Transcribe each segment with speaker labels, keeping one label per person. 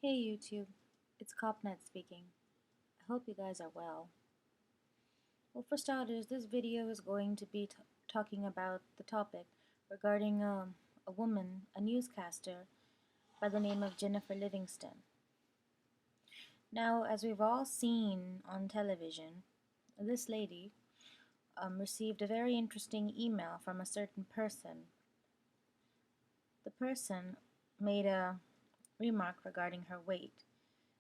Speaker 1: Hey YouTube, it's CopNet speaking. I hope you guys are well. Well, for starters, this video is going to be talking about the topic regarding a woman, a newscaster by the name of Jennifer Livingston. Now, as we've all seen on television, this lady received a very interesting email from a certain person. The person made a remark regarding her weight,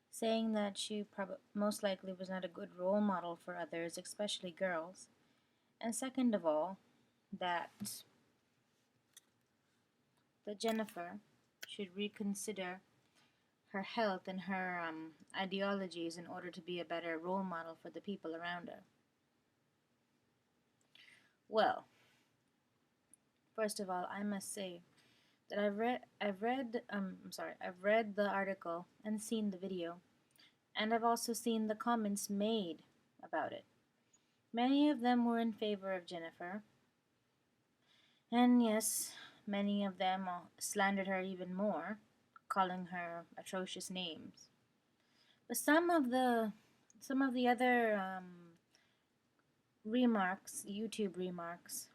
Speaker 1: saying that she most likely was not a good role model for others, especially girls. And second of all, that Jennifer should reconsider her health and her ideologies in order to be a better role model for the people around her. Well, first of all, I must say that I've read the article and seen the video, and I've also seen the comments made about it. Many of them were in favor of Jennifer, and yes, many of them slandered her even more, calling her atrocious names. But some of the other remarks, YouTube remarks,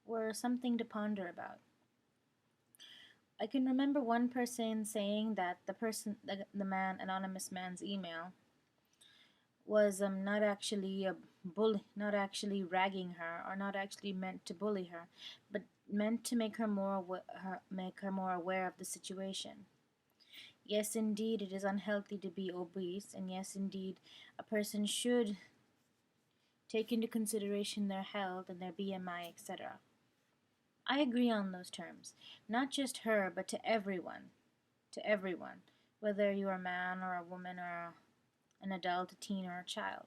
Speaker 1: were something to ponder about. I can remember one person saying that the man, anonymous man's email, was not actually a bully, not actually ragging her, or not actually meant to bully her, but meant to make her more aware of the situation. Yes, indeed, it is unhealthy to be obese, and yes, indeed, a person should take into consideration their health and their BMI, etc. I agree on those terms, not just her, but to everyone, whether you're a man or a woman or an adult, a teen, or a child.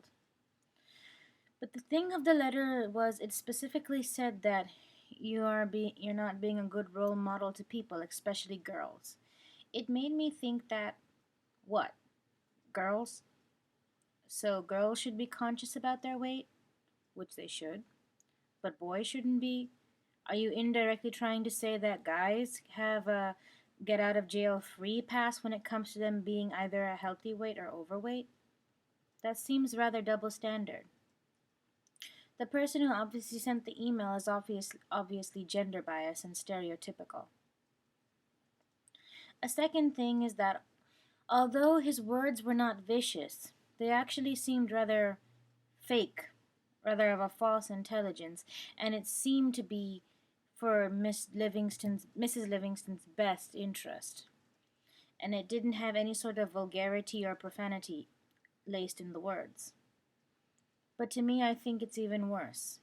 Speaker 1: But the thing of the letter was, it specifically said that you're not being a good role model to people, especially girls. It made me think that, what, girls? So girls should be conscious about their weight, which they should, but boys shouldn't be? Are you indirectly trying to say that guys have a get out of jail free pass when it comes to them being either a healthy weight or overweight? That seems rather double standard. The person who obviously sent the email is obviously gender biased and stereotypical. A second thing is that although his words were not vicious, they actually seemed rather fake, rather of a false intelligence, and it seemed to be for Mrs. Livingston's best interest. And it didn't have any sort of vulgarity or profanity laced in the words. But to me, I think it's even worse.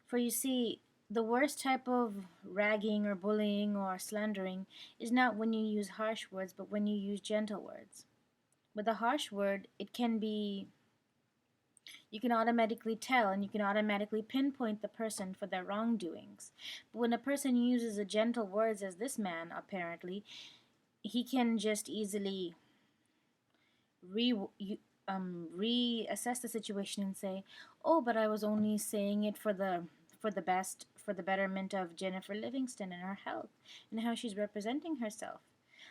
Speaker 1: For you see, the worst type of ragging or bullying or slandering is not when you use harsh words, but when you use gentle words. With a harsh word, you can automatically tell and you can automatically pinpoint the person for their wrongdoings. But when a person uses a gentle words, as this man apparently, he can just easily reassess the situation and say, "Oh, but I was only saying it for the betterment of Jennifer Livingston and her health and how she's representing herself.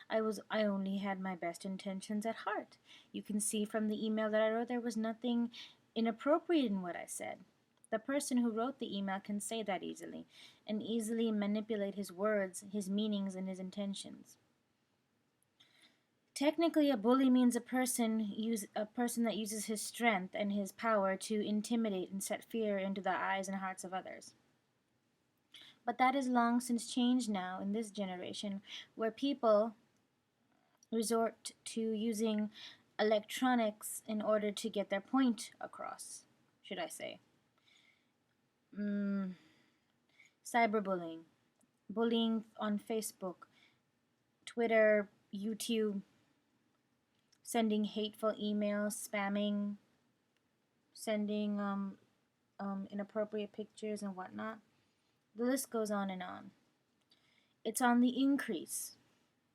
Speaker 1: I only had my best intentions at heart. You can see from the email that I wrote there was nothing inappropriate in what I said." The person who wrote the email can say that easily and easily manipulate his words, his meanings, and his intentions. Technically, a bully means a person that uses his strength and his power to intimidate and set fear into the eyes and hearts of others. But that is long since changed now in this generation, where people resort to using electronics in order to get their point across, should I say. Cyberbullying, bullying on Facebook, Twitter, YouTube, sending hateful emails, spamming, sending inappropriate pictures and whatnot. The list goes on and on. It's on the increase,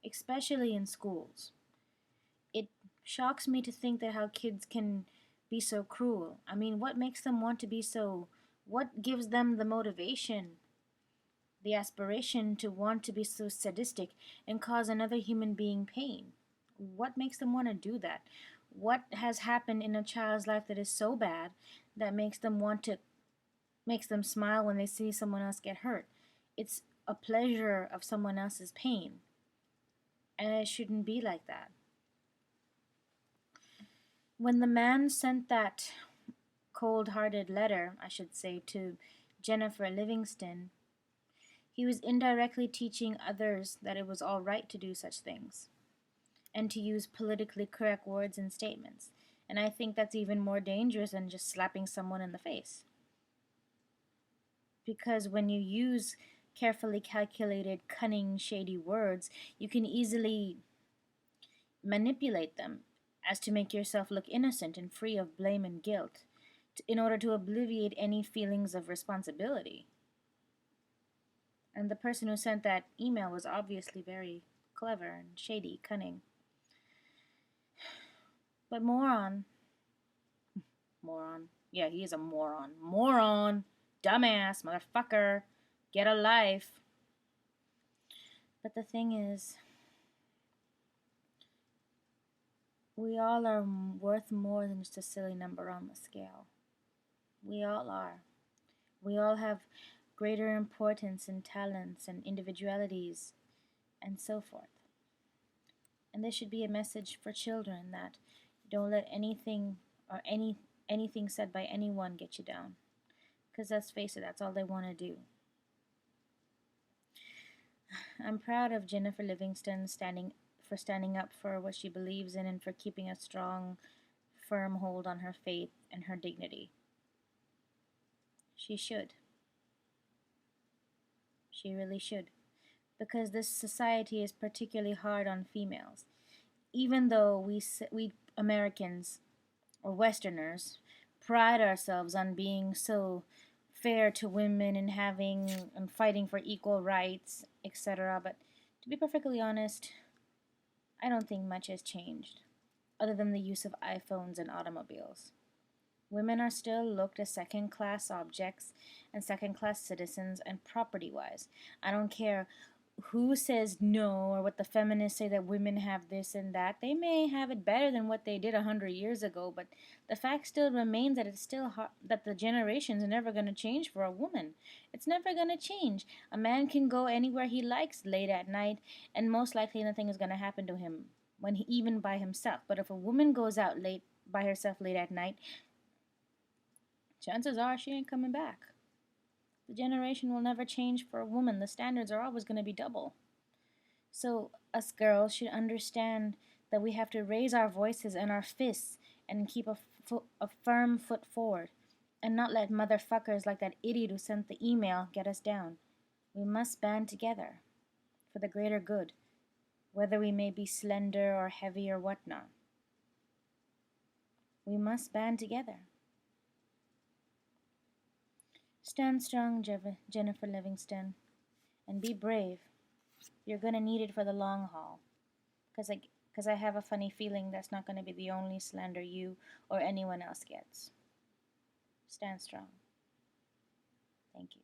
Speaker 1: especially in schools. It shocks me to think that how kids can be so cruel. I mean, what makes them want to be so, what gives them the motivation, the aspiration to want to be so sadistic and cause another human being pain? What makes them want to do that? What has happened in a child's life that is so bad that makes them smile when they see someone else get hurt? It's a pleasure of someone else's pain, and it shouldn't be like that. When the man sent that cold-hearted letter, I should say, to Jennifer Livingston, he was indirectly teaching others that it was all right to do such things and to use politically correct words and statements. And I think that's even more dangerous than just slapping someone in the face. Because when you use carefully calculated, cunning, shady words, you can easily manipulate them as to make yourself look innocent and free of blame and guilt in order to obviate any feelings of responsibility. And the person who sent that email was obviously very clever and shady, cunning. But moron. Yeah, he is a moron. Moron. Dumbass. Motherfucker. Get a life. But the thing is, we all are worth more than just a silly number on the scale. We all are. We all have greater importance and talents and individualities and so forth. And this should be a message for children that don't let anything or anything said by anyone get you down. Because let's face it, that's all they want to do. I'm proud of Jennifer Livingston standing up for what she believes in and for keeping a strong, firm hold on her faith and her dignity. She should. She really should. Because this society is particularly hard on females. Even though we Americans or Westerners pride ourselves on being so fair to women and fighting for equal rights, etc. But to be perfectly honest, I don't think much has changed, other than the use of iPhones and automobiles. Women are still looked as second-class objects and second-class citizens and property-wise. I don't care who says no or what the feminists say that women have this and that. They may have it better than what they did 100 years ago, but the fact still remains that it's still hard, that the generations are never going to change for a woman. It's never going to change. A man can go anywhere he likes late at night, and most likely nothing is going to happen to him even by himself. But if a woman goes out late by herself late at night, chances are she ain't coming back. The generation will never change for a woman. The standards are always going to be double. So us girls should understand that we have to raise our voices and our fists and keep a firm foot forward and not let motherfuckers like that idiot who sent the email get us down. We must band together for the greater good, whether we may be slender or heavy or whatnot. We must band together. Stand strong, Jennifer Livingston, and be brave. You're going to need it for the long haul, because I have a funny feeling that's not going to be the only slander you or anyone else gets. Stand strong. Thank you.